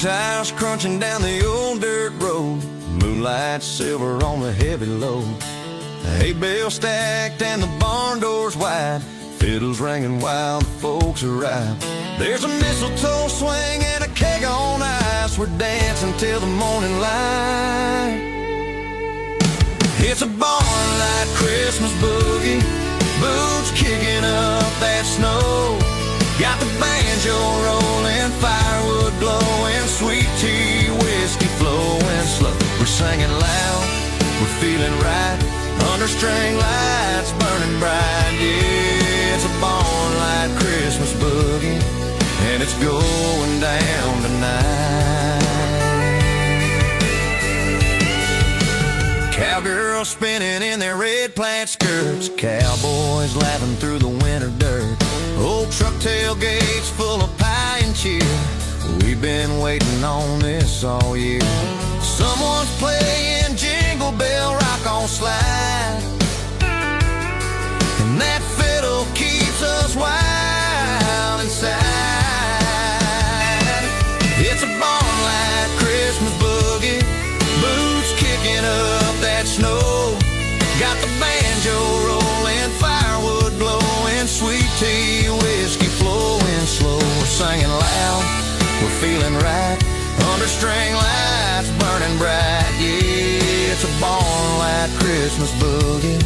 tires crunching down the old dirt road, moonlight silver on the heavy load. Hay bale stacked and the barn doors wide, fiddles ringing while the folks arrive. There's a mistletoe swing and a keg on ice. We're dancing till the morning light. It's a barn-light Christmas boogie, boots kicking up that snow. Got the banjo rolling, firewood glowing, sweet tea, whiskey flowing slow. We're singing loud, we're feeling right, under string lights burning bright. Yeah, it's a barn-light Christmas boogie, and it's going down tonight. Cowgirls spinning in their red plaid skirts, cowboys laughing through the winter dirt. Old truck tailgates full of pie and cheer. We've been waiting on this all year. Someone's playing Jingle Bell Rock on slide, and that fiddle keeps us wild inside. It's a barn-light Christmas boogie, boots kicking up that snow. Got the banjo rolling, firewood glowing, sweet tea, whiskey flowing slow. We're singing loud, we're feeling right, under string lights burning bright. Yeah, it's a barn-light Christmas boogie,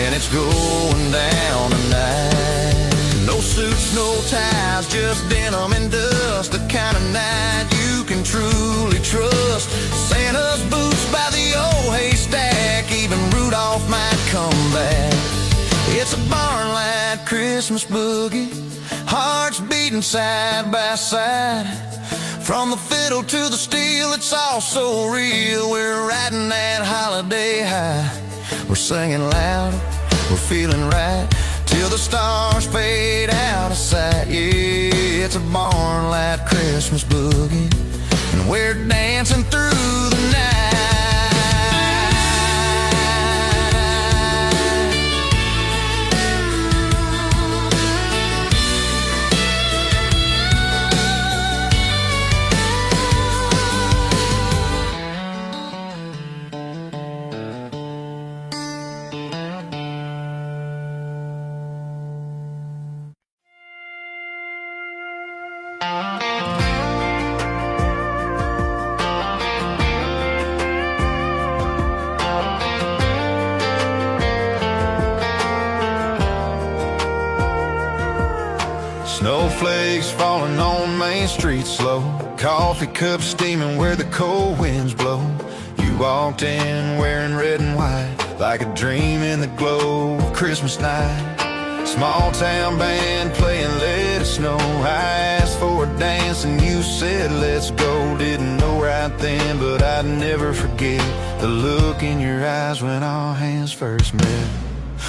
and it's going down tonight. No suits, no ties, just denim and dust, the kind of night you can truly trust. Santa's boots by the old haystack, even Rudolph might come back. It's a barn-light Christmas boogie, hearts beating side by side. From the fiddle to the steel, it's all so real. We're riding that holiday high. We're singing loud, we're feeling right, till the stars fade out of sight. Yeah, it's a barn-light Christmas boogie, and we're dancing through the night. Snowflakes falling on Main Street slow, coffee cups steaming where the cold winds blow. You walked in wearing red and white, like a dream in the glow of Christmas night. Small town band playing Let It Snow. I asked for a dance and you said let's go. Didn't know right then, but I'd never forget the look in your eyes when our hands first met.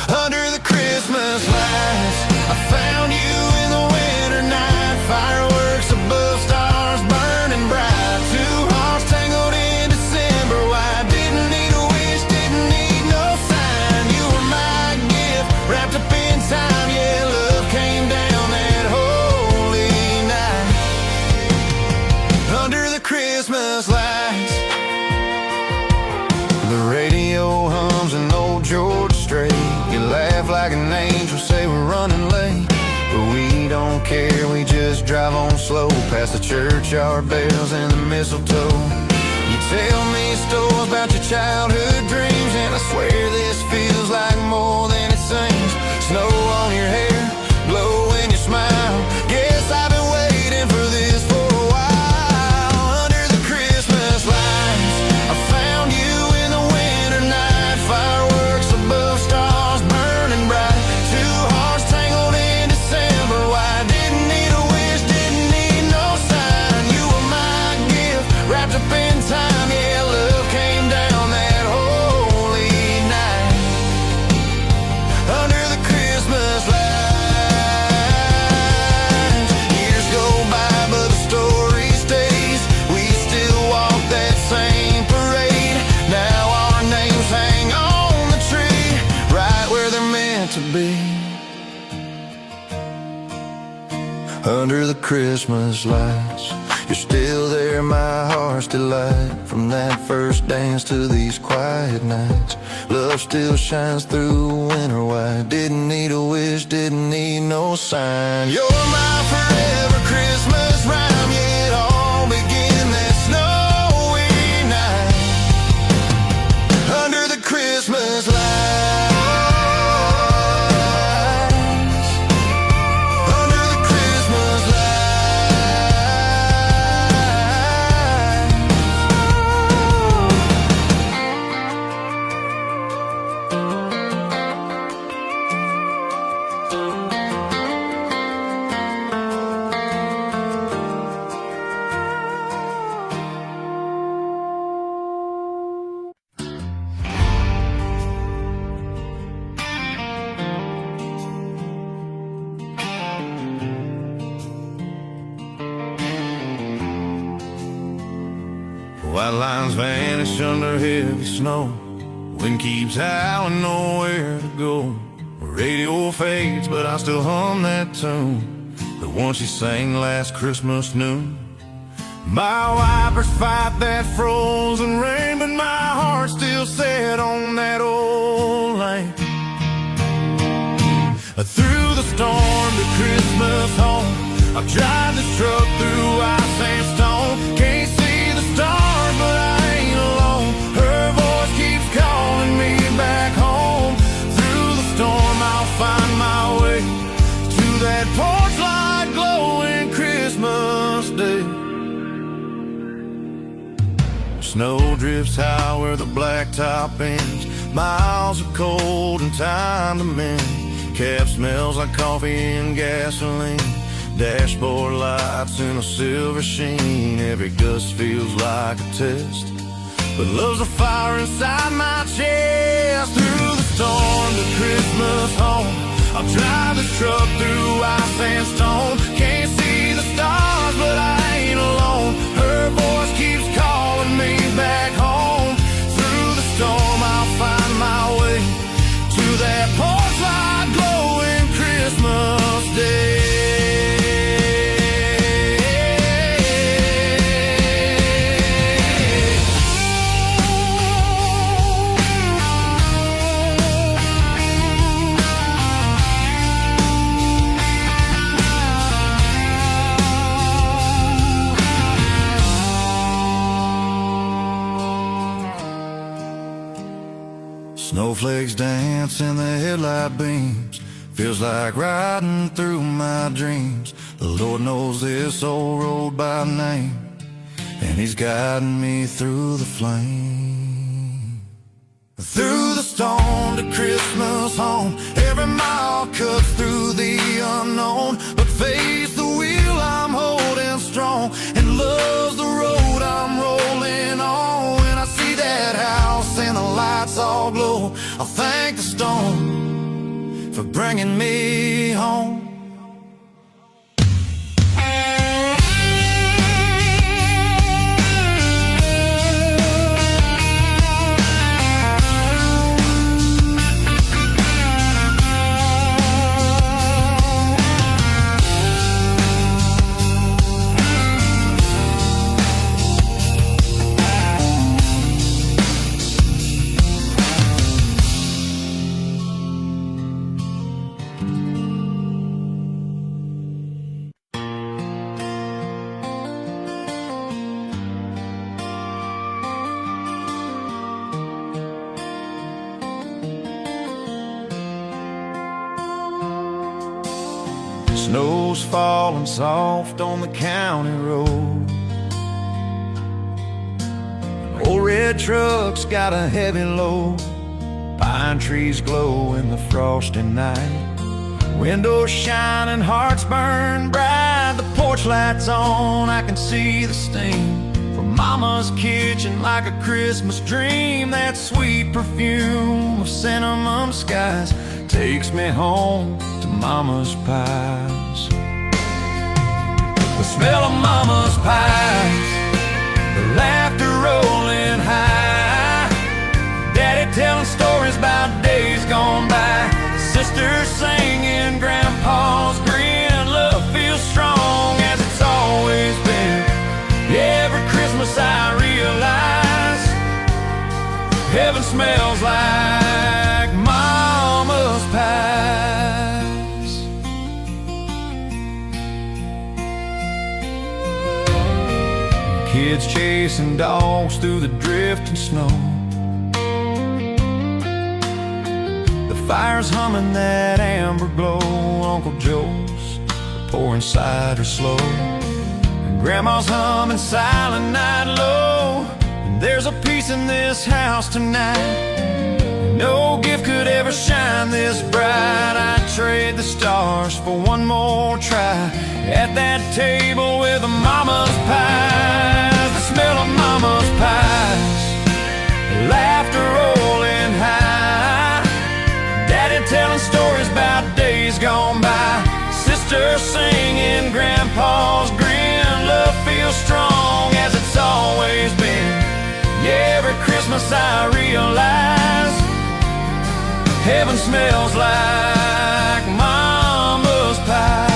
Under the Christmas lights, I found you in the winter night. Fireworks above, stars burning bright. Two hearts tangled in December white. Didn't need a wish, didn't need no sign. You were my gift, wrapped up in time. Yeah, love came down that holy night. Under the Christmas lights, the radio hums an old George Strait. You laugh like an angel, say we're running late, but we don't care, we just drive on slow past the churchyard bells and the mistletoe. You tell me stories about your childhood dreams, and I swear this feels like more than it seems. Snow on your hair, glow in your smile. Guess I've been waiting for this for a while. Under the Christmas lights, I found you in the winter night. Fireworks above, stars burning bright. Two hearts tangled in December white. Didn't need a wish, didn't need no sign. You were my gift, wrapped up in time. Yeah, love came down that holy night. Under the Christmas lights, years go by but the story stays. We still walk that same parade. Now our names hang on the tree, right where they're meant to be. Under the Christmas lights, You're still there, my heart's delight. From that first dance to these quiet nights, love still shines through winter white. Didn't need a wish, didn't need no sign. You're my forever Christmas rhyme. Yeah, it all began that snowy night under the Christmas lights. White lines vanish under heavy snow. Wind keeps howling, nowhere to go. Radio fades, but I still hum that tune, the one she sang last Christmas noon. My wipers fight that frozen rain, but my heart's still set on that old lane. Through the storm to Christmas home, I'll drive this truck through ice and stone. Can't see the stars, but I ain't alone. Her voice keeps calling me back home. Through the storm I'll find my way to that porch light glowing Christmas Day. Snow drifts high where the blacktop ends. Miles of cold and time to mend. Cab smells like coffee and gasoline. Dashboard lights in a silver sheen. Every gust feels like a test, but love's a fire inside my chest. Through the storm to Christmas home, I'll drive this truck through ice and stone. Can't see the stars, but I ain't alone. Her voice keeps calling me back home. Through the storm I'll find my way to that porch light glowing Christmas Day. Snowflakes dance in the headlight beams. Feels like riding through my dreams. The Lord knows this old road by name, and He's guiding me through the flame. Through the storm to Christmas home, every mile cuts through the unknown. But faith's the wheel I'm holding strong, and love's the road I'm rolling on. When I see that house and the lights all glow, I'll thank the storm for bringing me home. Snow's falling soft on the county road. An old red truck's got a heavy load. Pine trees glow in the frosty night. Windows shine and hearts burn bright. The porch light's on, I can see the steam from Mama's kitchen like a Christmas dream. That sweet perfume of cinnamon skies takes me home to Mama's pies. The smell of Mama's pies, the laughter rolling high, Daddy telling stories about days gone by, sisters singing, Grandpa's grin. Love feels strong as it's always been. smells like mama's pies. Kids chasing dogs through the drifting snow. The fire's humming that amber glow. Uncle Joe's pouring cider slow, and Grandma's humming Silent Night Low. And there's a peace in this house tonight. No gift could ever shine this bright. I'd trade the stars for one more try at that table with the mama's pies. The smell of mama's pies, laughter rolling high, Daddy telling stories about days gone by, sister singing, Grandpa's grin. Love feels strong as it's always been. Yeah, every Christmas I realize heaven smells like mama's pies.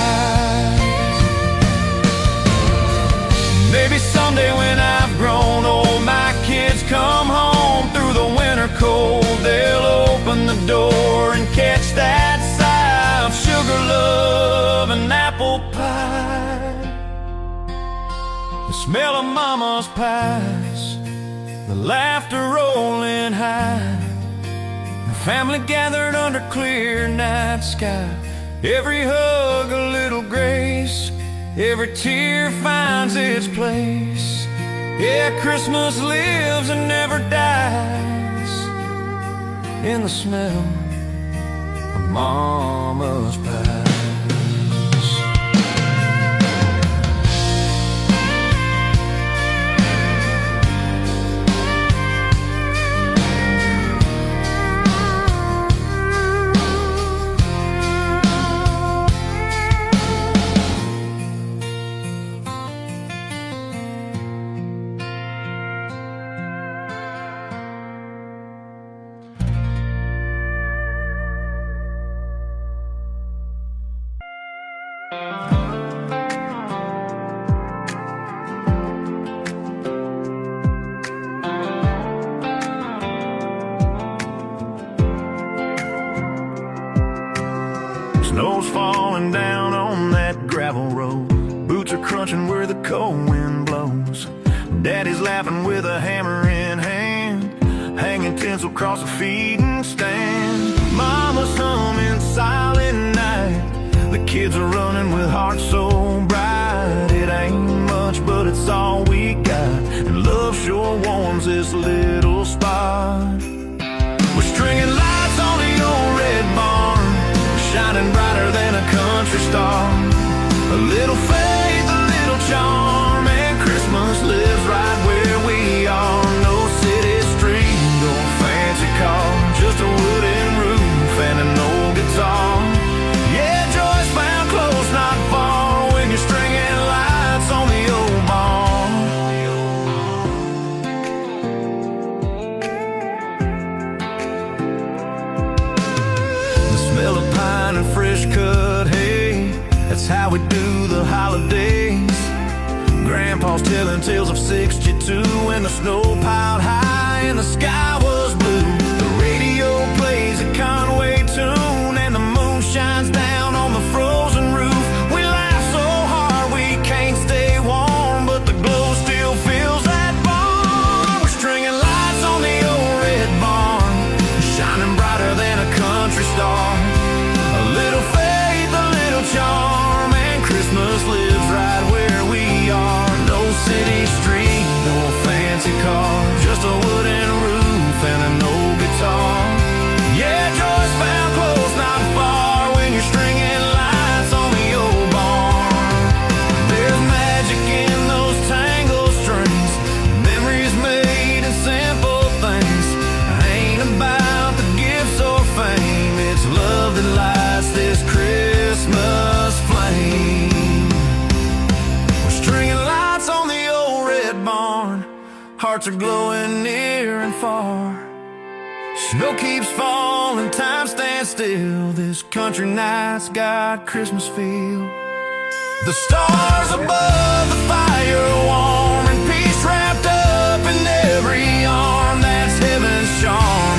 Maybe someday when I've grown old, my kids come home through the winter cold, they'll open the door and catch that sigh of sugar, love, and apple pie. The smell of mama's pies, the laughter rolling high, the family gathered under clear night sky. Every hug a little grace, every tear finds its place. Yeah, Christmas lives and never dies in the smell of mama's pies. Snow's falling down on that gravel road, boots are crunching where the cold wind blows. Daddy's laughing with a hammer in hand, hanging tinsel across a feeding stand. Mama's humming Silent Night, the kids are running with hearts so bright. It ain't much, but it's all we got, and love sure warms this little spot. We're stringing lights on the old red barn, shining brighter than a country star. A little faith, a little charm, and Christmas lives right where we are. No city street, no fancy car, just a wooden roof and an old guitar. Yeah, joy's found close, not far, when you're stringing lights on the old barn. The smell of pine and fresh cut hay, that's how we do the holidays. Grandpa's telling tales of '62 when the snow piled high and the sky was blue. The radio plays a Conway tune and the moon shines down on the frozen roof. We laugh so hard we can't stay warm, but the glow still fills that barn. We're stringing lights on the old red barn, shining brighter than a country star. A little faith, a little charm, and Christmas lives right where we are. No city street, no fancy car, just a wooden roof and an old guitar. Yeah, joy's found close, not far, when you're stringing lights on the old barn. There's magic in those tangled strings, memories made in simple things. Ain't about the gifts or fame, it's love that lights this Christmas flame. We're stringing lights on the old red barn, hearts are glowing near and far. Snow keeps falling, time stands still, this country night's got Christmas feel. The stars above, the fire warm, and peace wrapped up in every arm. That's heaven's charm,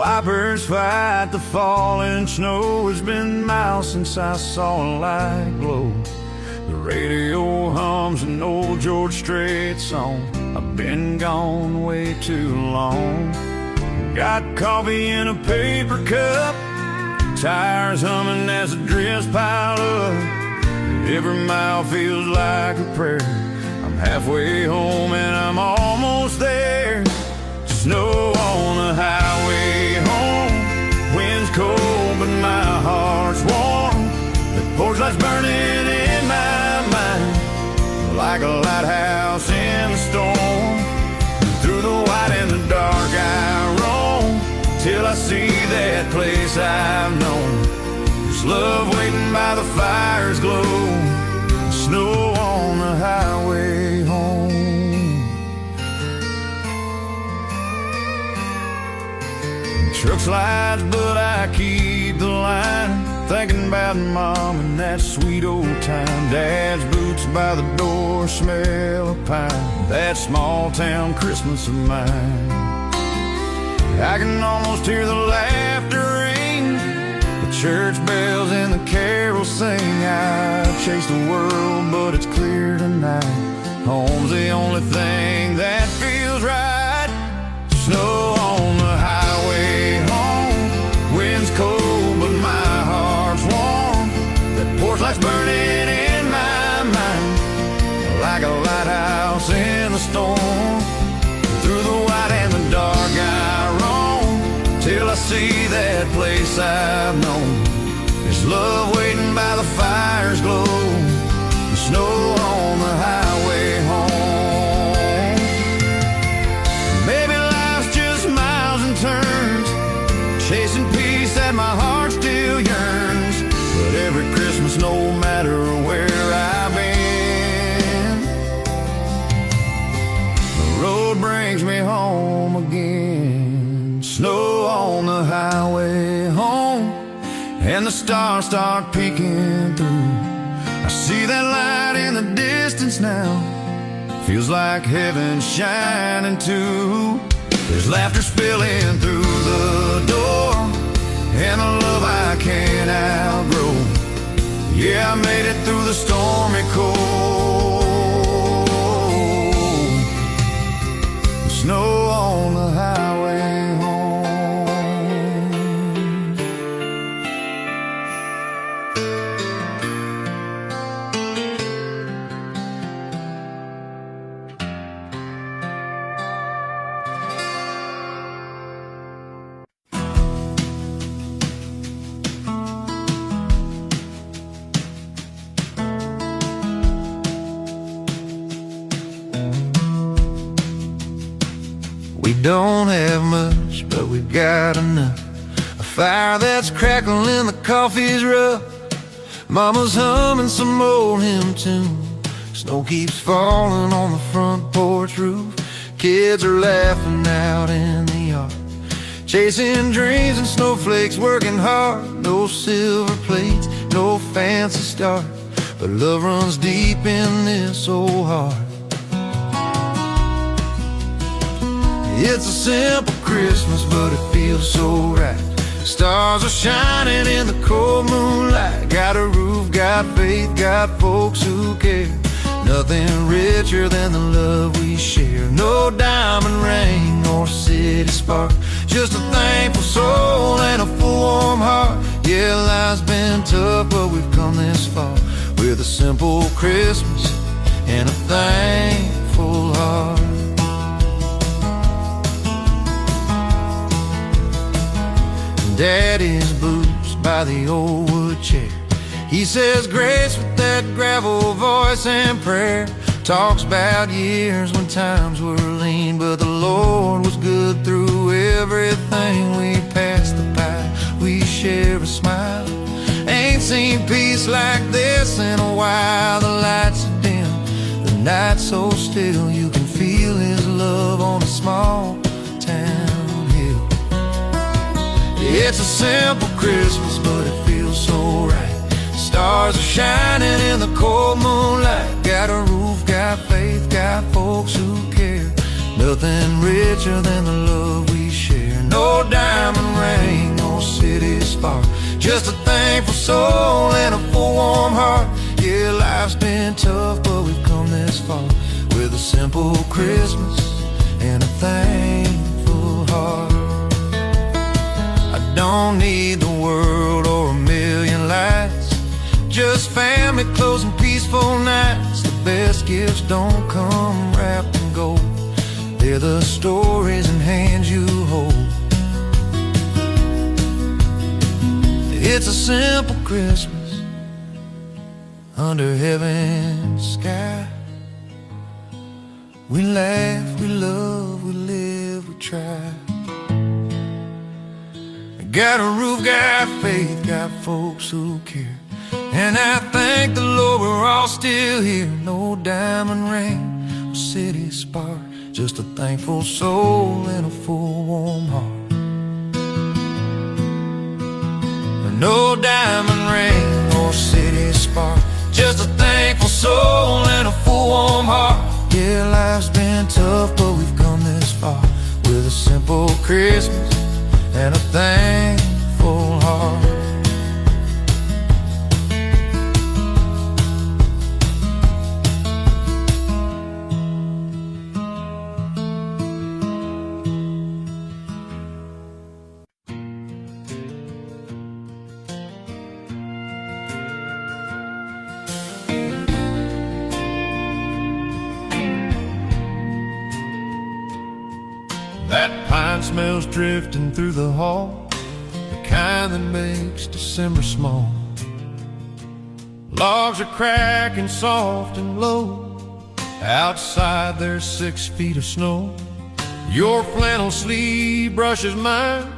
Wipers fight the falling snow. It's been miles since I saw a light glow. The radio hums an old George Strait song. I've been gone way too long. Got coffee in a paper cup, tires humming as the drifts pile up. Every mile feels like a prayer. I'm halfway home and I'm almost there. Snow on the highway home. Wind's cold but my heart's warm. The porch light's burning in my mind like a lighthouse in the storm. Through the white and the dark I roam till I see that place I've known. There's love waiting by the fire's glow. Snow on the highway home. Truck slides, but I keep the line, thinking about Mom and that sweet old time. Dad's boots by the door smell of pine, that small town Christmas of mine. I can almost hear the laughter ring, the church bells and the carols sing. I've chased the world, but it's clear tonight. Home's the only thing that feels right. Snow on the highway home. Wind's cold, but my heart's warm. That porch light's burning in my mind like a lighthouse in the storm. Through the white and the dark I roam till I see that place I've known. There's love waiting by the fire's glow. The snow on the highway home. Maybe life's just miles and turns, chasing peace that my heart still yearns. But every Christmas, no matter where I've been, the road brings me home again. Snow on the highway home, and the stars start peeking through. I see that light in the distance now, feels like heaven shining too. There's laughter spilling through the door, and a love I can't outgrow. Yeah, I made it through the stormy cold. Snow on the highway home. We don't have much, but we've got enough. A fire that's crackling, the coffee's rough. Mama's humming some old hymn tune. Snow keeps falling on the front porch roof. Kids are laughing out in the yard, chasing dreams and snowflakes, working hard. No silver plates, no fancy star, but love runs deep in this old heart. It's a simple Christmas, but it feels so right. Stars are shining in the cold moonlight. Got a roof, got faith, got folks who care. Nothing richer than the love we share. No diamond ring or city spark, just a thankful soul and a full warm heart. Yeah, life's been tough, but we've come this far with a simple Christmas and a thankful heart. Daddy's boots by the old wood chair. He says grace with that gravel voice and prayer. Talks about years when times were lean, but the Lord was good through everything. We passed the pie, we share a smile. Ain't seen peace like this in a while. The lights are dim, the night's so still. You can feel His love on a small town. It's a simple Christmas, but it feels so right. Stars are shining in the cold moonlight. Got a roof, got faith, got folks who care. Nothing richer than the love we share. No diamond ring, no city spark, just a thankful soul and a full warm heart. Yeah, life's been tough, but we've come this far with a simple Christmas and a thankful heart. I don't need the world or a million lights, just family, close and peaceful nights. The best gifts don't come wrapped in gold, they're the stories and hands you hold. It's a simple Christmas under heaven's sky. We laugh, we love, we live, we try. Got a roof, got faith, got folks who care, and I thank the Lord we're all still here. No diamond ring, no city spark, just a thankful soul and a full warm heart. No diamond ring, no city spark, just a thankful soul and a full warm heart. Yeah, life's been tough, but we've come this far with a simple Christmas and a thankful heart. That pine smells drifting through the hall, the kind that makes December small. Logs are cracking soft and low, outside there's 6 feet of snow. Your flannel sleeve brushes mine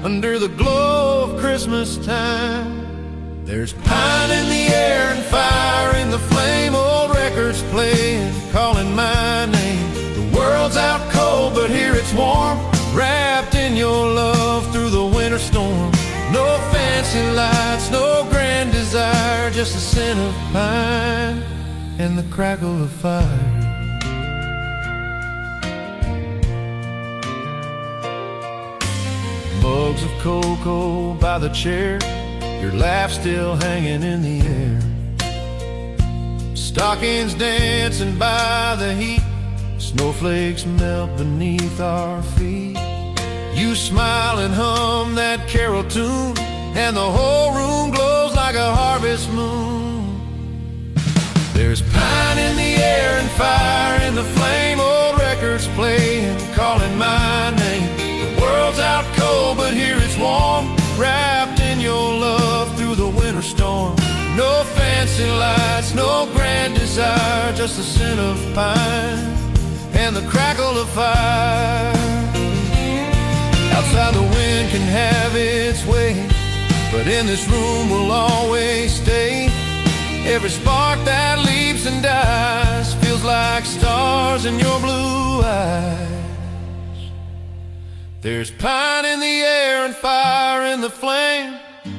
under the glow of Christmas time. There's pine in the air and fire in the flame, old records playing, calling my name. The world's out cold, but here it's warm, wrapped in your love through the winter storm. No fancy lights, no grand desire, just a scent of pine and the crackle of fire. Mugs of cocoa by the chair, your laugh still hanging in the air. Stockings dancing by the heat, snowflakes melt beneath our feet. You smile and hum that carol tune, and the whole room glows like a harvest moon. There's pine in the air and fire in the flame, old records playing, calling my name. The world's out cold, but here it's warm, wrapped in your love through the winter storm. No fancy lights, no grand desire, just the scent of pine and the crackle of fire. Outside the wind can have its way, but in this room we'll always stay. Every spark that leaps and dies feels like stars in your blue eyes. There's pine in the air and fire in the flame,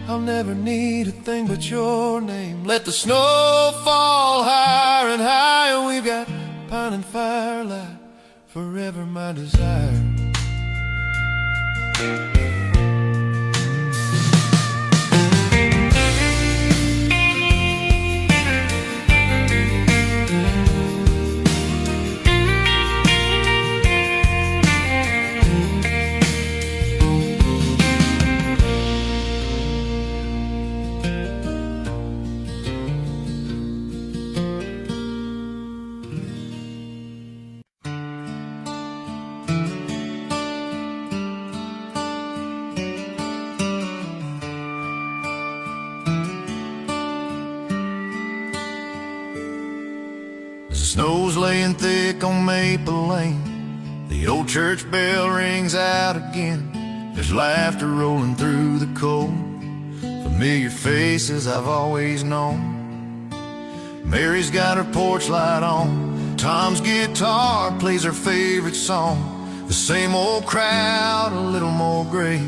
I'll never need a thing but your name. Let the snow fall higher and higher, we've got pine and firelight, forever my desire. Snow's laying thick on Maple Lane, the old church bell rings out again. There's laughter rolling through the cold, familiar faces I've always known. Mary's got her porch light on, Tom's guitar plays her favorite song. The same old crowd, a little more gray,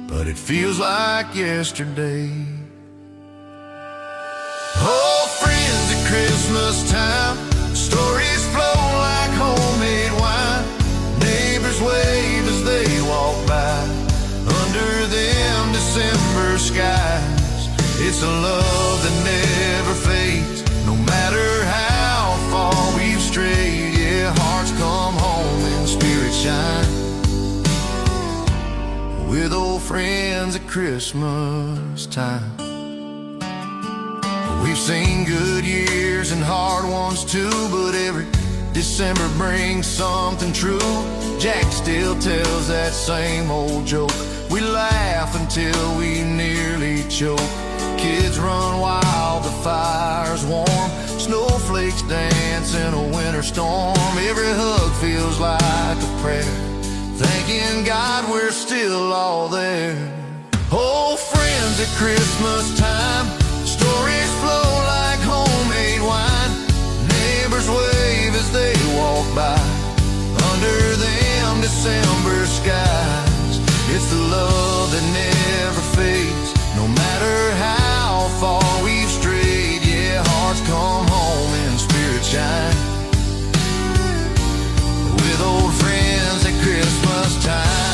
but it feels like yesterday. Old friends at Christmas time, stories flow like homemade wine. Neighbors wave as they walk by, It's a love that never fades, no matter how far we've strayed. Yeah, hearts come home and spirits shine, with old friends at Christmas time. We've seen good years and hard ones too, but every December brings something true. Jack still tells that same old joke. We laugh until we nearly choke. Kids run wild, the fire's warm. Snowflakes dance in a winter storm. Every hug feels like a prayer, thanking God we're still all there. Old friends at Christmas time, stories flow like homemade wine. Neighbors wave as they walk by, under them December skies. It's the love that never fades, no matter how far we've strayed. Yeah, hearts come home and spirits shine, with old friends at Christmas time.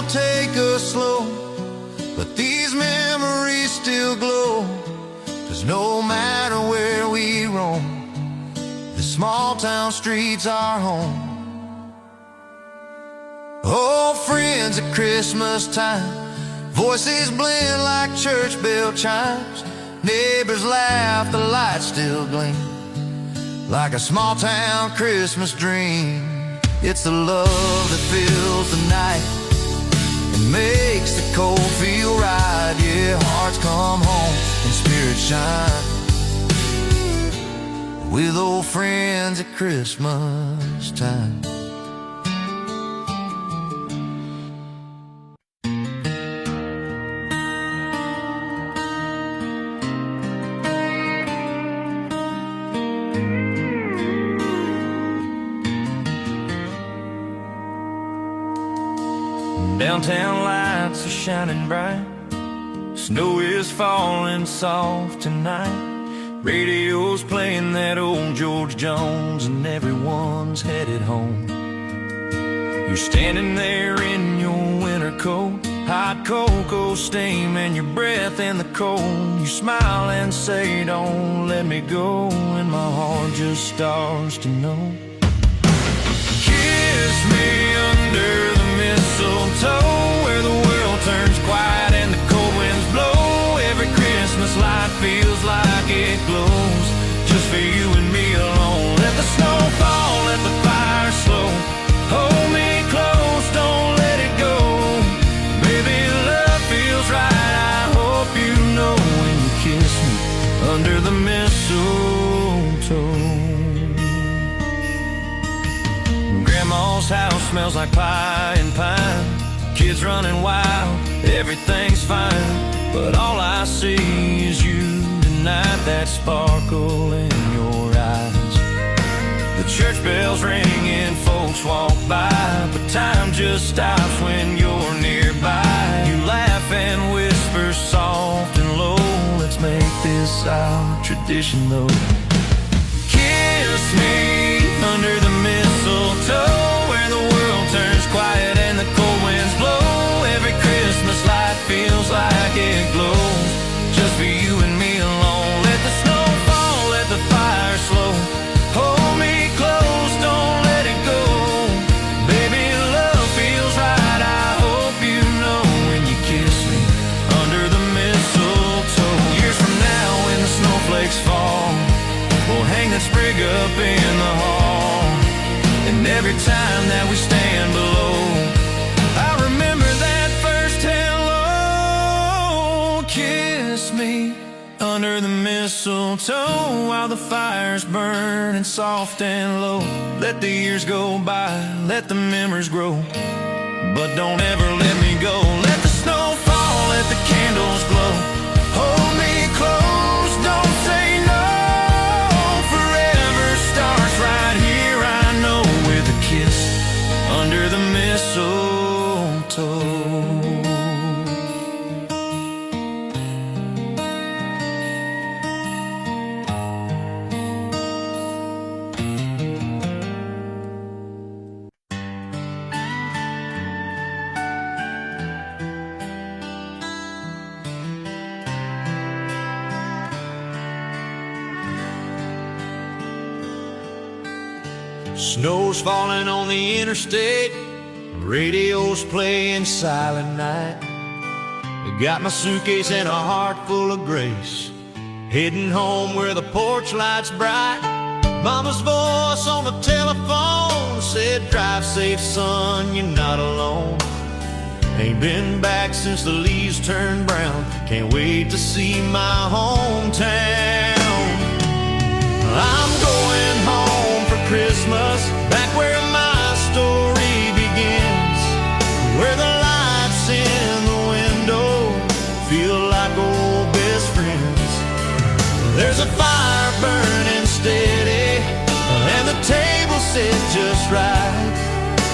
Take us slow, but these memories still glow. 'Cause no matter where we roam, the small town streets are home. Oh, friends at Christmas time, voices blend like church bell chimes. Neighbors laugh, the lights still gleam, like a small town Christmas dream. It's the love that fills the night, makes the cold feel right. Yeah, hearts come home and spirits shine, with old friends at Christmas time. Downtown lights are shining bright, snow is falling soft tonight. Radio's playing that old George Jones, and everyone's headed home. You're standing there in your winter coat, hot cocoa steam and your breath in the cold. You smile and say, don't let me go, and my heart just starts to know. Kiss me under the mistletoe, where the world turns quiet and the cold winds blow. Every Christmas light feels like it glows, just for you and me alone. Let the snow fall, let the fire slow. Hold me close, don't let it go. Baby, love feels right, I hope you know when you kiss me under the mistletoe. Grandma's house smells like pie and pine, kids running wild, everything's fine. But all I see is you tonight, that sparkle in your eyes. The church bells ring and folks walk by, but time just stops when you're nearby. You laugh and whisper soft and low, let's make this our tradition though. Kiss me under the mistletoe, where the world turns quiet and the cold winds blow. Every Christmas light feels like it glows, just for you and me alone. Let the snow fall, let the fire slow. Hold me close, don't let it go. Baby, love feels right, I hope you know when you kiss me under the mistletoe. Years from now when the snowflakes fall, we'll hang that sprig up in the hall, and every time that we stand below, I remember that first hello. Kiss me under the mistletoe, while the fire's burning soft and low. Let the years go by, let the memories grow, but don't ever let me go. Let the snow fall, let the candles glow. Hold me close, don't say no. Forever starts right here, I know, with a kiss under the mistletoe. Snow's falling on the interstate, radio's playing Silent Night. I got my suitcase and a heart full of grace, heading home where the porch light's bright. Mama's voice on the telephone said, drive safe, son, you're not alone. Ain't been back since the leaves turned brown, can't wait to see my hometown. I'm going home for Christmas, back where my story begins, where the lights in the window feel like old best friends. There's a fire burning steady, and the table set just right.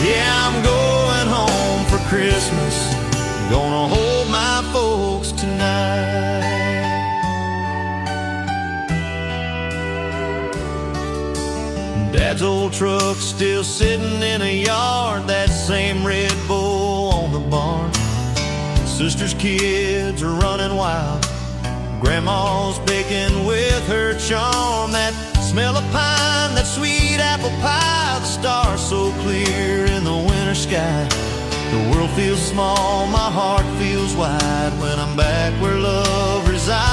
Yeah, I'm going home for Christmas, gonna hold my folks tonight. Dad's old truck's still sitting in a yard, that same Red Bull on the barn. Sister's kids are running wild, Grandma's baking with her charm. That smell of pine, that sweet apple pie, the stars so clear in the winter sky. The world feels small, my heart feels wide when I'm back where love resides.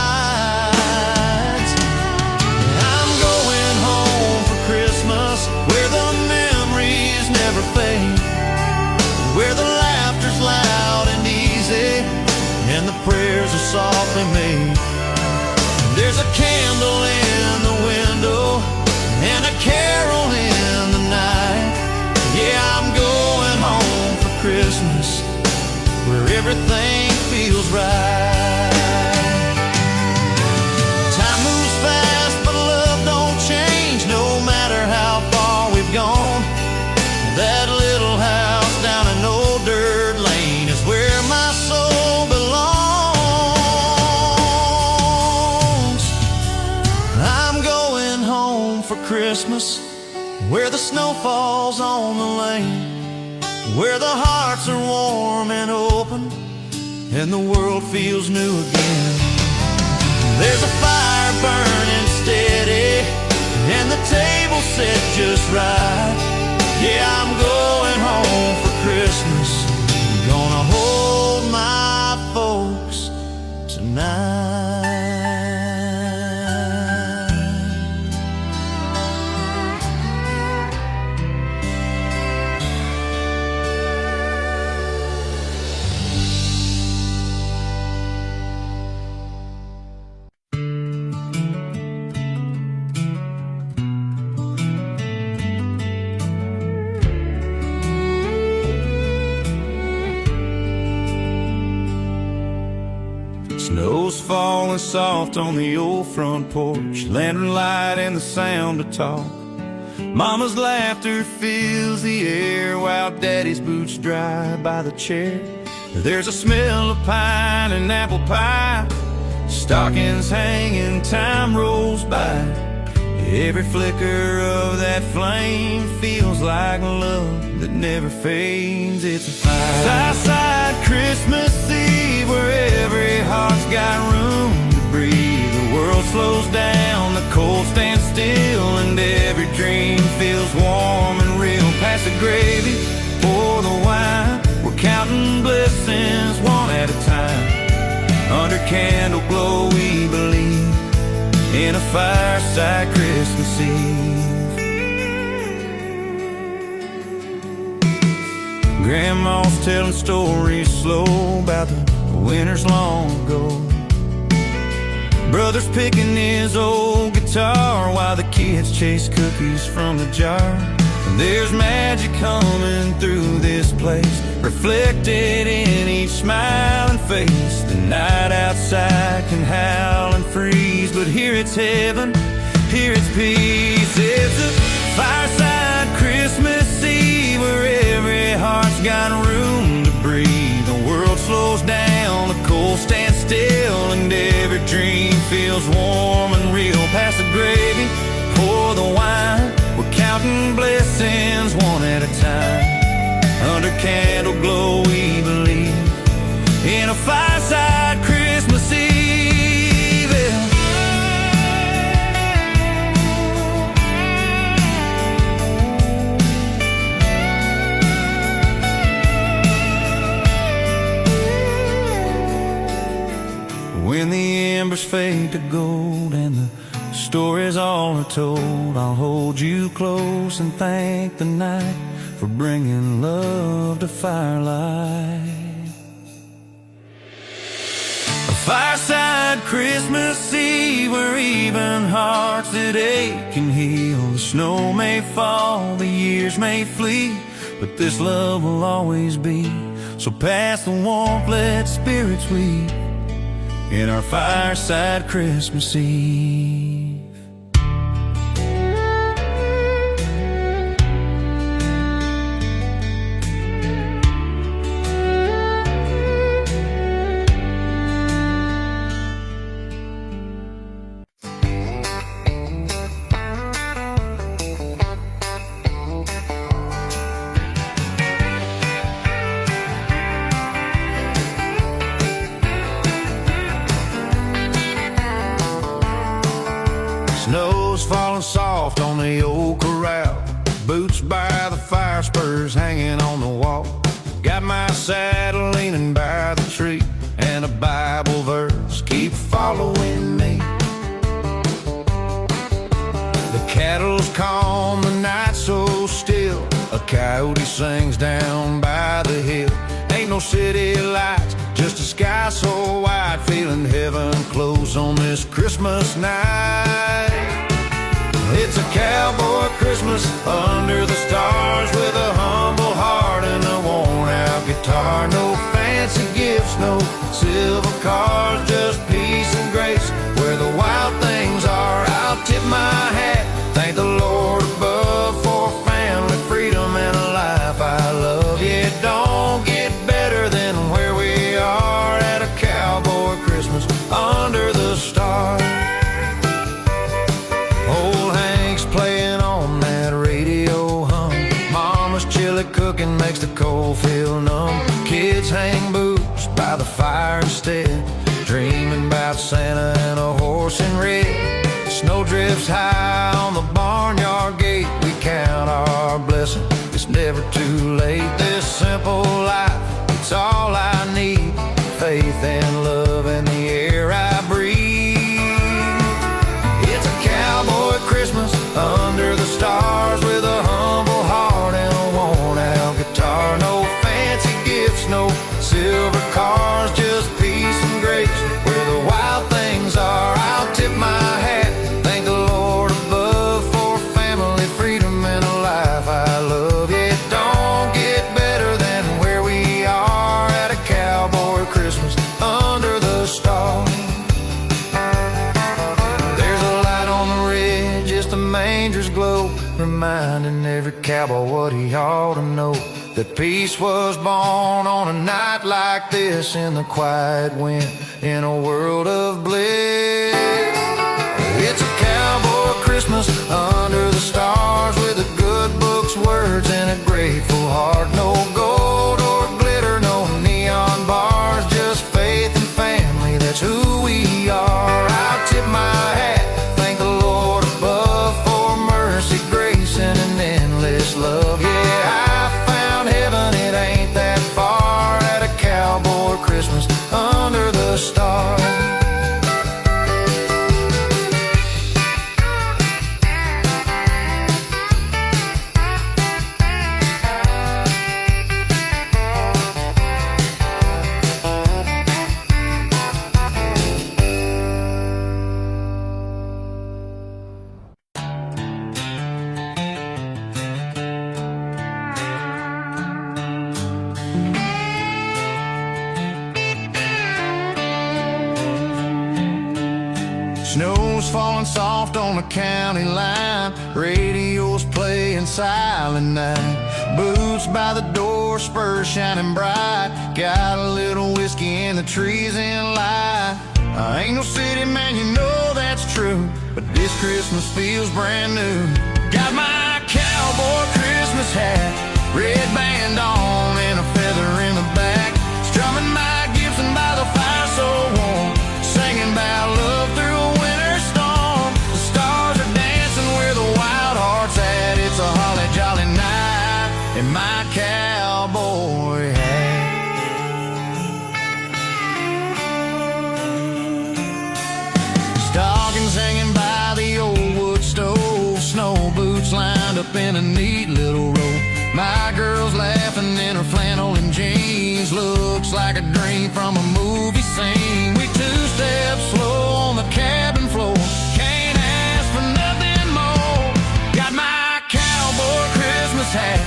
I'm going home for Christmas, where the memories never fade, where the laughter's loud and easy, and the prayers are softly made. There's a candle in the window and a carol in the night. Yeah, I'm going home for Christmas, where everything feels right. Time moves fast, but love don't change, no matter how far we've gone. That little house down an old dirt lane is where my soul belongs. I'm going home for Christmas, where the snow falls on the lane, where the hearts are warm and open, and the world feels new again. There's a fire burning steady, and the table set just right. Yeah, I'm going home for Christmas, gonna hold my folks tonight. Snow's falling soft on the old front porch, lantern light and the sound of talk. Mama's laughter fills the air while Daddy's boots dry by the chair. There's a smell of pine and apple pie, stockings hanging, time rolls by. Every flicker of that flame feels like love that never fades. It's a fire. Southside Christmas Eve, where every heart's got room to breathe. The world slows down, the cold stands still, and every dream feels warm and real. Pass the gravy, pour the wine, we're counting blessings one at a time. Under candle glow we believe in a fireside Christmas Eve. Grandma's telling stories slow about the winters long ago. Brother's picking his old guitar while the kids chase cookies from the jar. And there's magic coming through this place, reflected in each smiling face. The night outside can howl and freeze, but here it's heaven, here it's peace. It's a fireside Christmas Eve, where every heart's got room to breathe. The world slows down, the cold stands still, and every dream feels warm and real. Pass the gravy, pour the wine, we're counting blessings one at a time. Under candle glow we believe in a fireside Christmas Eve. embers fade to gold and the stories all are told, I'll hold you close and thank the night for bringing love to firelight. A fireside Christmas Eve where even hearts that ache can heal. The snow may fall, the years may flee, but this love will always be. So pass the warmth, let spirits weep in our fireside Christmas Eve. Snow's falling soft on the old corral, boots by the fire, spurs hanging on the wall. Got my saddle leaning by the tree, and a Bible verse keep following me. The cattle's calm, the night so still, a coyote sings down by the hill. Ain't no city lights, just a sky so wide, feeling heaven close on this Christmas night. It's a cowboy Christmas under the stars, with a humble heart and a worn-out guitar. No fancy gifts, no silver cars, just peace and grace where the wild things are. I'll tip my hat, thank the Lord above for family, freedom, and a life I love. Yeah, it don't get better than where we are at a cowboy Christmas under the stars. Old Hank's playing on that radio hum. Mama's chili cooking makes the cold feel numb. Kids hang boots by the fire instead, dreaming about Santa and a horse in red. Snow drifts high on the barnyard gate, we count our blessings, it's never too late. This simple life, it's all I need, faith and love in the air I breathe. It's a cowboy Christmas under the stars, with a humble heart and a worn-out guitar. No fancy gifts, no silver cars, just peace and grace where the wild things are. I'll tip my hat, thank the Lord above for family, freedom, and a life I love. Yeah, it don't get better than where we are at a cowboy Christmas under the stars. There's a light on the ridge, just the manger's glow, reminding every cowboy what he ought to know, that peace was born on a night like this, in the quiet wind, in a world of bliss. It's a cowboy Christmas under the stars, with a good book's words and a grateful heart. No gold or glitter, no neon bars, just faith and family, that's who we are. I'll tip my hat, thank the Lord above for mercy, grace, and an endless love. Yeah, I found heaven, it ain't that far at a cowboy Christmas under the stars. Snow's falling soft on the county line, radio's playing Silent Night. Boots by the door, spurs shining bright, got a little whiskey in the trees in light. I ain't no city man, you know that's true, but this Christmas feels brand new. Got my cowboy Christmas hat, red band on and a feather in the back, strumming my Gibson by the fire so warm, singing about love through a winter storm. The stars are dancing where the wild heart's at. It's a holly jolly night in my cowboy hat. mountains hanging by the old wood stove, snow boots lined up in a neat little row. My girl's laughing in her flannel and jeans, looks like a dream from a movie scene. We two-step slow on the cabin floor, can't ask for nothing more. Got my cowboy Christmas hat,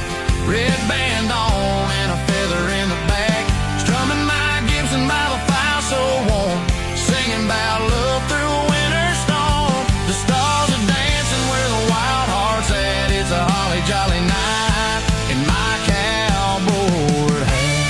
red band on and a feather in the back, strumming my Gibson by the fire so warm, singing about love through a winter storm. The stars are dancing where the wild heart's at. It's a holly jolly night in my cowboy hat.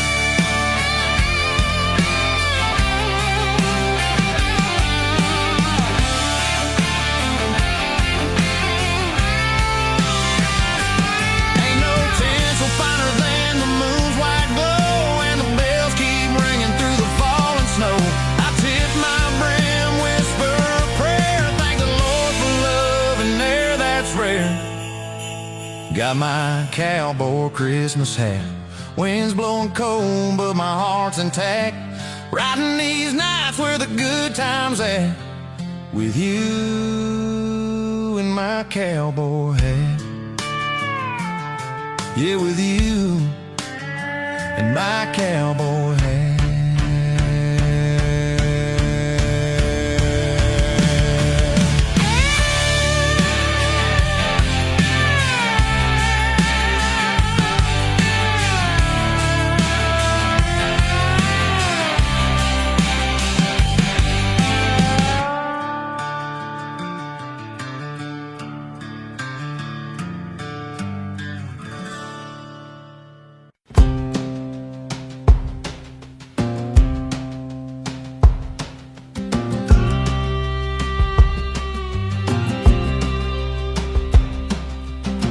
Ain't no tinsel finer than the moon's white glow, and the bells keep ringing through the falling snow. I tip my brim, whisper a prayer, thank the Lord for love and air that's rare. Got my cowboy Christmas hat, wind's blowing cold but my heart's intact, riding these nights where the good time's at, with you in my cowboy hat. Yeah, with you in my cowboy hat.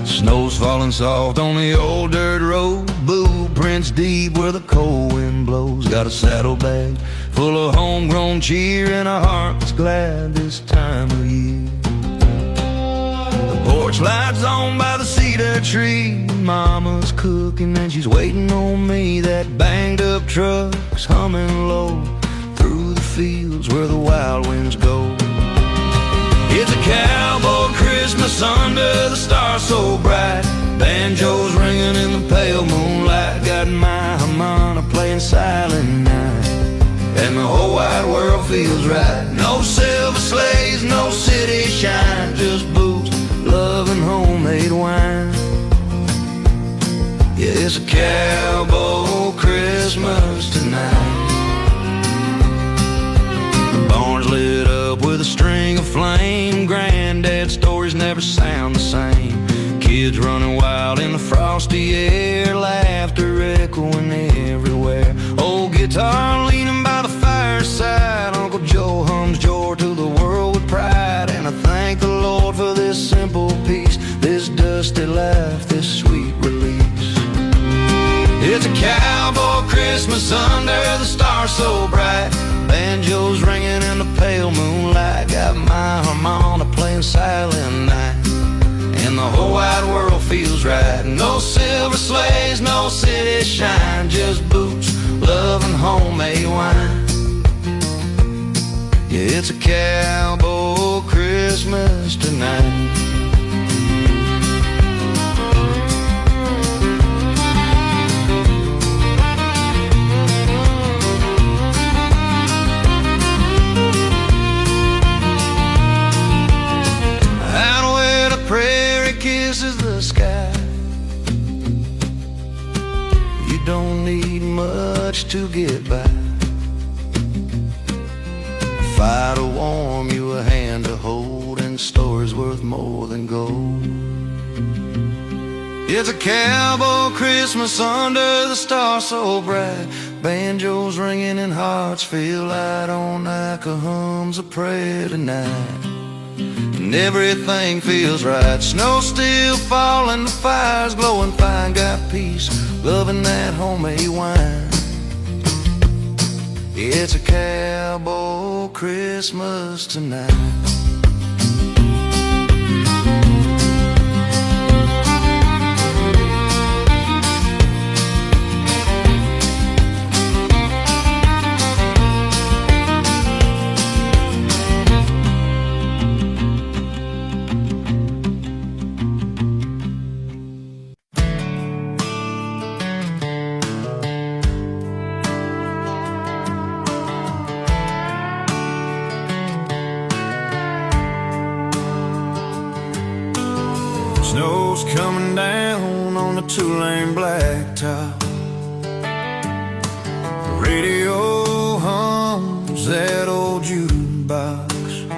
Snow's falling soft on the old dirt road, blueprints deep where the cold wind blows. Got a saddlebag full of homegrown cheer and a heart that's glad this time of year. The porch lights on by the cedar tree, Mama's cooking and she's waiting on me. That banged up truck's humming low through the fields where the wild winds go. It's a cowboy Christmas under the stars so bright, banjos ringing in the pale moonlight. Got my harmonica playing silent night, and the whole wide world feels right. No silver sleighs, no city shine, just boots, love and homemade wine. Yeah, it's a cowboy Christmas tonight. The barn's lit up with a string of flame, granddad's stories never sound the same. Kids running wild in the frosty air, laughter echoing everywhere. Old guitar leaning by the fireside, Uncle Joe hums joy to the world with pride. And I thank the Lord for this simple peace, this dusty life, this sweet release. It's a cowboy Christmas under the stars so bright, banjos ringing in the pale moonlight. Got my harmonica playing silent night, and the whole wide world feels right. No silver sleighs, no city shine, just boots, love and homemade wine. Yeah, it's a cowboy Christmas tonight. Kisses the sky, you don't need much to get by. Fire to warm you, a hand to hold, and stories worth more than gold. It's a cowboy Christmas under the stars so bright, banjos ringing and hearts feel light. On like a hums a prayer tonight, and everything feels right. Snow still falling, the fire's glowing fine. Got peace, loving that homemade wine. It's a cowboy Christmas tonight. a two-lane blacktop. The radio hums that old jukebox.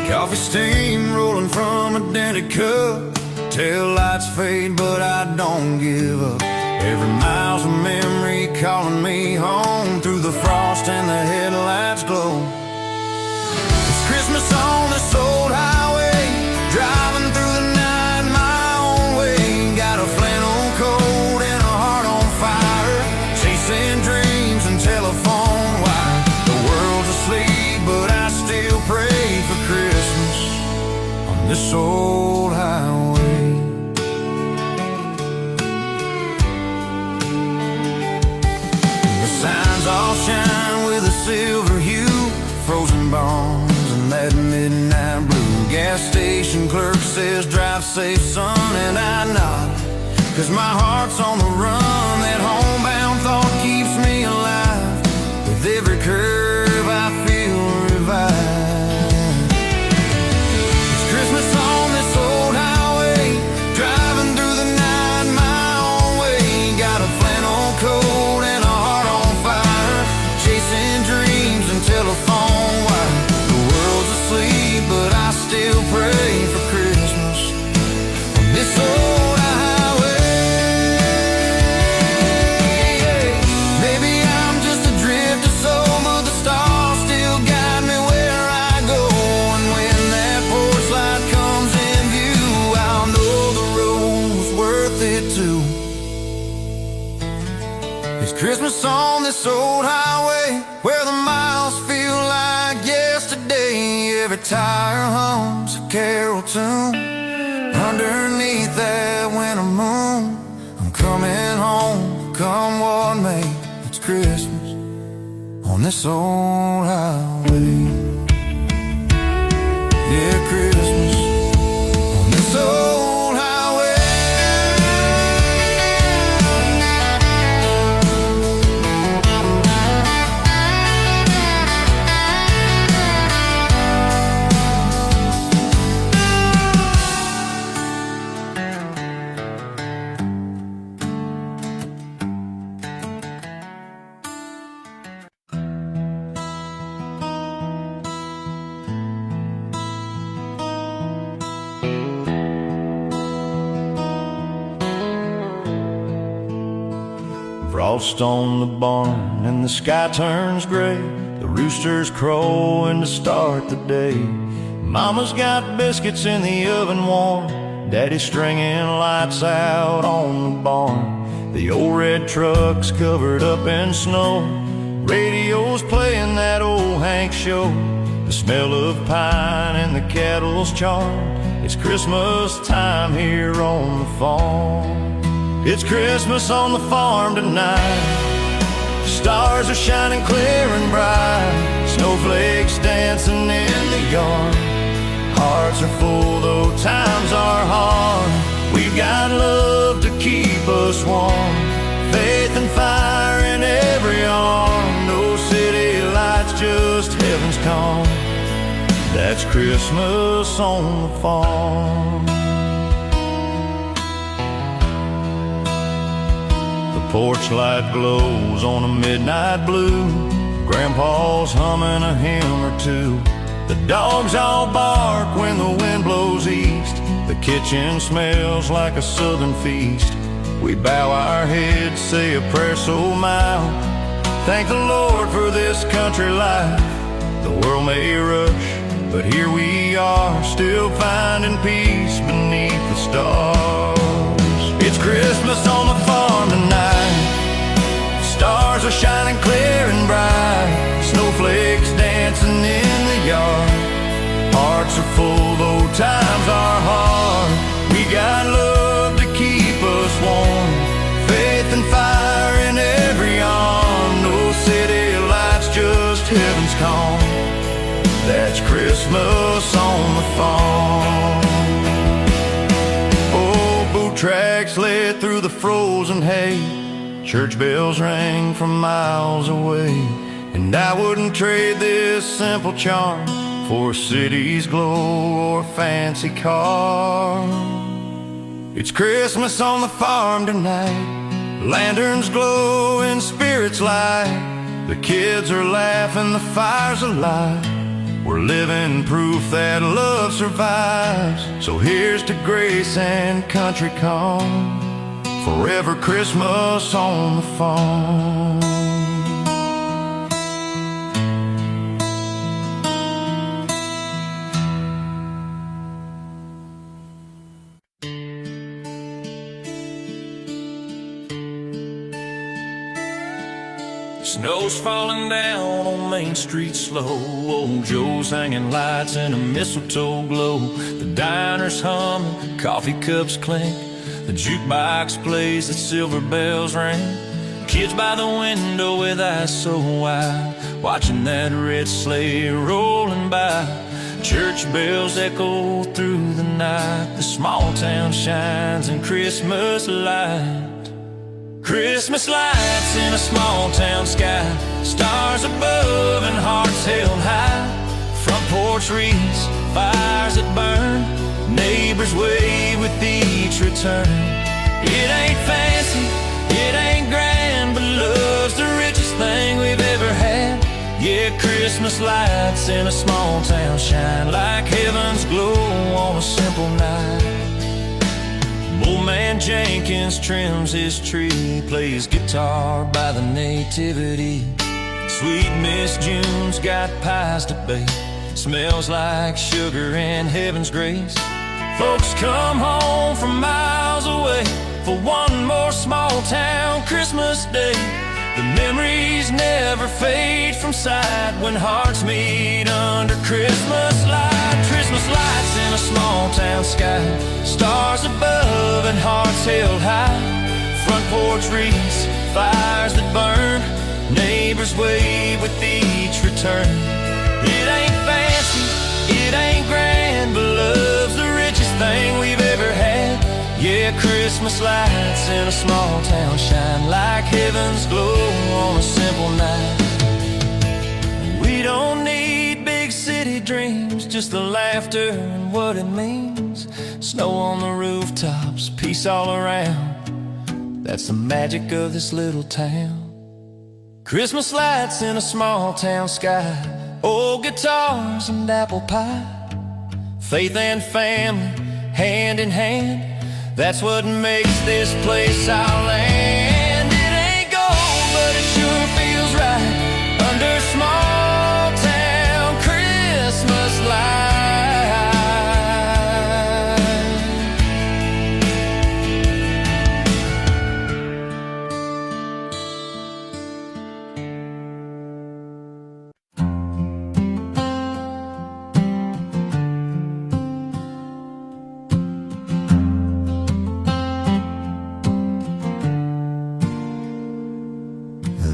Coffee steam rolling from a dented cup. Tail lights fade, but I don't give up. Every mile's a memory calling me home. Through the frost and the headlights glow. It's Christmas on this old highway, driving through the night my own way. Got a flannel coat and a heart on fire, chasing dreams and telephone wire. The world's asleep, but I still pray for Christmas on this old highway. Signs all shine with a silver hue, frozen bones and that midnight blue. Gas station clerk says drive safe son, and I nod, 'cause my heart's on the run. That homebound thought keeps me alive. With every curve I feel revived. It's Christmas on this old highway, driving through the night my own way. Got a flannel coat and dreams and telephone wire. The world's asleep, but I still pray for Christmas on this old highway. Maybe I'm just a drifter soul, but the stars still guide me where I go. And when that porch light comes in view, I'll know the road was worth it too. It's Christmas on this old highway, where the miles feel like yesterday. Every tire hums a carol tune. Underneath that winter moon, I'm coming home, come what may. It's Christmas on this old highway. Yeah, Christmas on this old highway. Frost on the barn and the sky turns gray. The roosters crowing to start the day. Mama's got biscuits in the oven warm. Daddy's stringing lights out on the barn. The old red truck's covered up in snow. Radio's playing that old Hank show. The smell of pine and the kettle's charmed. It's Christmas time here on the farm. It's Christmas on the farm tonight. Stars are shining clear and bright. Snowflakes dancing in the yard. Hearts are full though times are hard. We've got love to keep us warm. Faith and fire in every arm. No city lights, just heaven's calm. That's Christmas on the farm. Porch light glows on a midnight blue. Grandpa's humming a hymn or two. The dogs all bark when the wind blows east. The kitchen smells like a southern feast. We bow our heads, say a prayer so mild. Thank the Lord for this country life. The world may rush, but here we are, still finding peace beneath the stars. It's Christmas on the farm tonight. Stars are shining clear and bright. Snowflakes dancing in the yard. Hearts are full though times are hard. We got love to keep us warm. Faith and fire in every arm. No city lights, just heaven's calm. That's Christmas on the farm. Tracks led through the frozen hay. Church bells rang from miles away. And I wouldn't trade this simple charm for a city's glow or a fancy car. It's Christmas on the farm tonight. Lanterns glow and spirits light. The kids are laughing, the fire's alive. We're living proof that love survives. So here's to grace and country calm. Forever Christmas on the farm. Snow's falling down on Main Street slow. Old Joe's hanging lights in a mistletoe glow. The diner's humming, coffee cups clink. The jukebox plays, the silver bells ring. Kids by the window with eyes so wide, watching that red sleigh rolling by. Church bells echo through the night. The small town shines in Christmas light. Christmas lights in a small town sky. Stars above and hearts held high. Front porch wreaths, fires that burn. Neighbors wave with each return. It ain't fancy, it ain't grand, but love's the richest thing we've ever had. Yeah, Christmas lights in a small town shine like heaven's glow on a simple night. Old man Jenkins trims his tree, plays guitar by the nativity. Sweet Miss June's got pies to bake, smells like sugar and heaven's grace. Folks come home from miles away for one more small town Christmas day. The memories never fade from sight when hearts meet under Christmas light. Christmas lights in a small town sky. Stars above and hearts held high. Front porch wreaths, fires that burn. Neighbors wave with each return. It ain't fancy, it ain't grand, but love's the richest thing we've ever had. Yeah, Christmas lights in a small town shine like heaven's glow on a simple night. We don't need big city dreams, just the laughter and what it means. Snow on the rooftops, peace all around. That's the magic of this little town. Christmas lights in a small town sky. Old guitars and apple pie. Faith and family, hand in hand. That's what makes this place our land. It ain't gold, but it sure feels right under small town Christmas lights.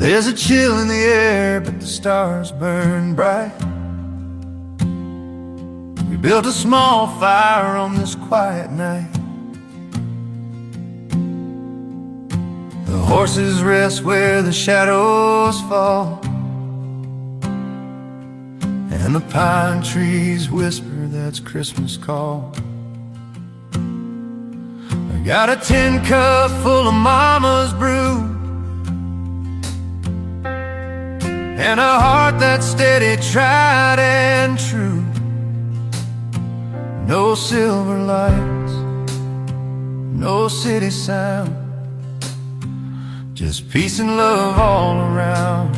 There's a chill in the air, but the stars burn bright. We built a small fire on this quiet night. The horses rest where the shadows fall, and the pine trees whisper that's Christmas call. I got a tin cup full of mama's brew, and a heart that's steady, tried and true. No silver lights, no city sound, just peace and love all around.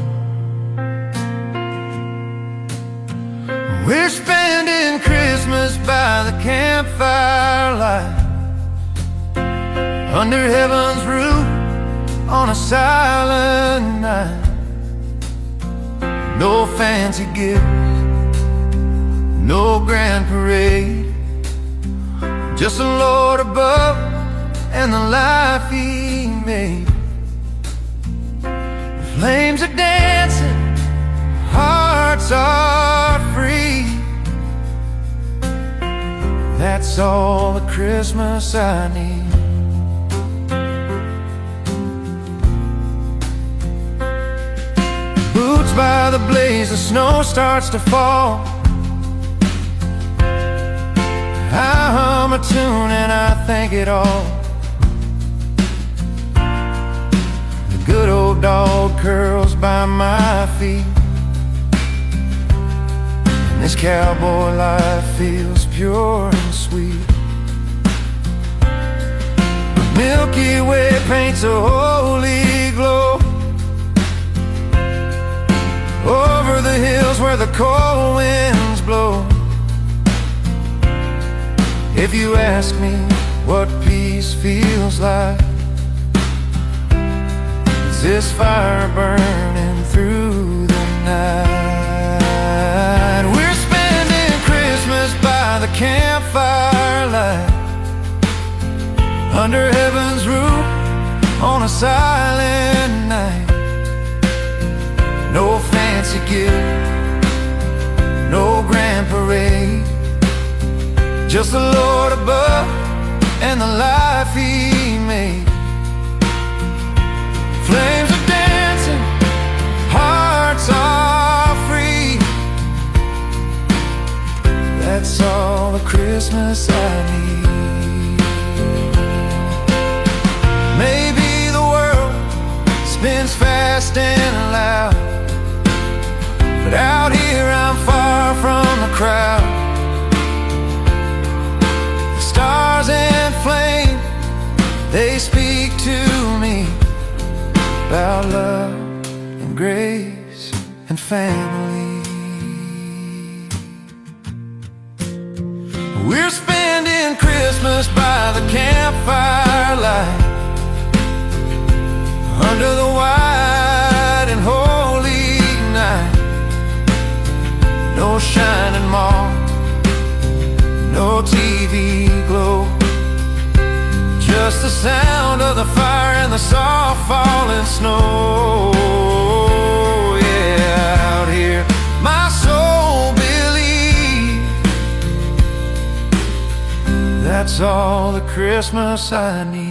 We're spending Christmas by the campfire light, under heaven's roof on a silent night. No fancy gifts, no grand parade, just the Lord above and the life He made. The flames are dancing, hearts are free. That's all the Christmas I need. Boots by the blaze, the snow starts to fall. I hum a tune and I thank it all. dog curls by my feet, and this cowboy life feels pure and sweet. The Milky Way paints a holy glow over the hills where the cold winds blow. If you ask me what peace feels like, it's this fire burning through the night. We're spending Christmas by the campfire light, under heaven's roof on a silent night. No fancy gift, no grand parade, just the Lord above and the life He made. Flames are dancing, hearts are free. That's all the Christmas I need. Maybe the world spins fast and loud, but out here I'm far from the crowd. The stars and flame, they speak to me about love and grace and family. We're spending Christmas by the campfire light, under the white and holy night. No shining mall, no TV glow, just the sound of the fire and the soft falling snow. Yeah, out here my soul believes that's all the Christmas I need.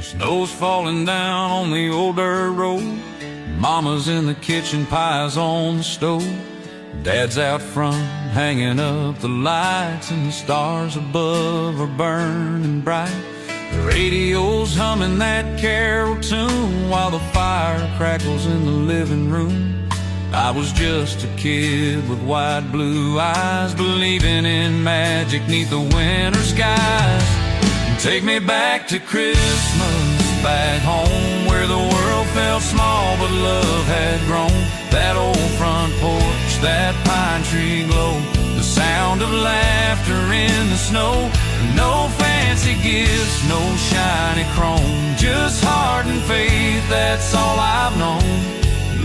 Snow's falling down on the old dirt road. Mama's in the kitchen, pies on the stove. Dad's out front, hanging up the lights, and the stars above are burning bright. The radio's humming that carol tune while the fire crackles in the living room. I was just a kid with wide blue eyes, believing in magic 'neath the winter skies. Take me back to Christmas, back home where the world felt small but love had grown. That old front porch, that pine tree glow, the sound of laughter in the snow. No fancy gifts, no shiny chrome, just heart and faith, that's all I've known.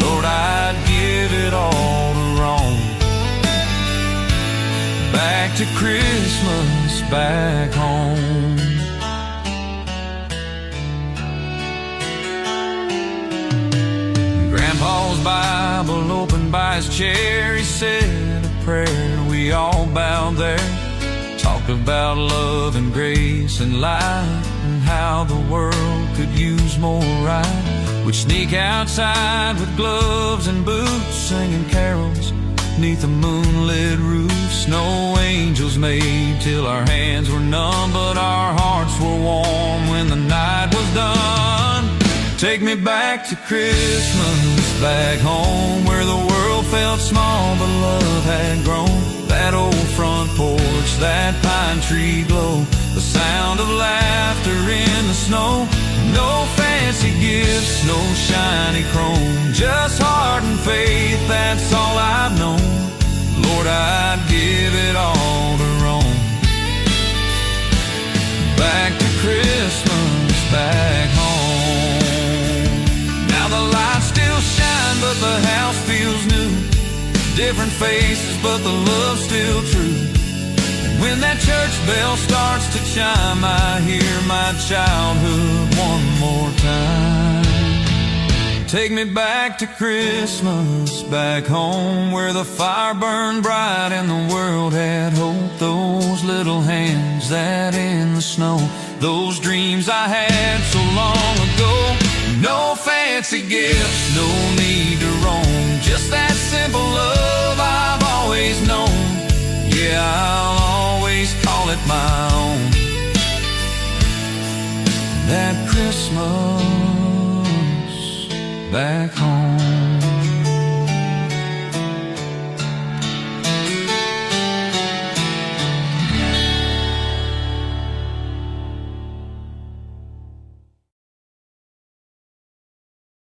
Lord, I'd give it all to roam back to Christmas, back home. Grandpa's Bible open by his chair, he said a prayer, we all bowed there. Talked about love and grace and life, and how the world could use more right. We'd sneak outside with gloves and boots, singing carols 'neath the moonlit roofs. No angels made till our hands were numb, but our hearts were warm when the night was done. Take me back to Christmas, back home where the world felt small but love had grown. That old front porch, that pine tree glow, the sound of laughter in the snow. No fancy gifts, no shiny chrome, just heart and faith, that's all I've known. Lord, I'd give it all to roam back to Christmas, back home. Now the lights still shine, but the house feels new. Different faces, but the love's still true. And when that church bell starts to chime, I hear my childhood one more time. Take me back to Christmas, back home where the fire burned bright and the world had hope. Those little hands that in the snow those dreams I had so long ago. No fancy gifts, no need to roam, just that simple love I've always known. Yeah, I'll always call it my own. That Christmas back home.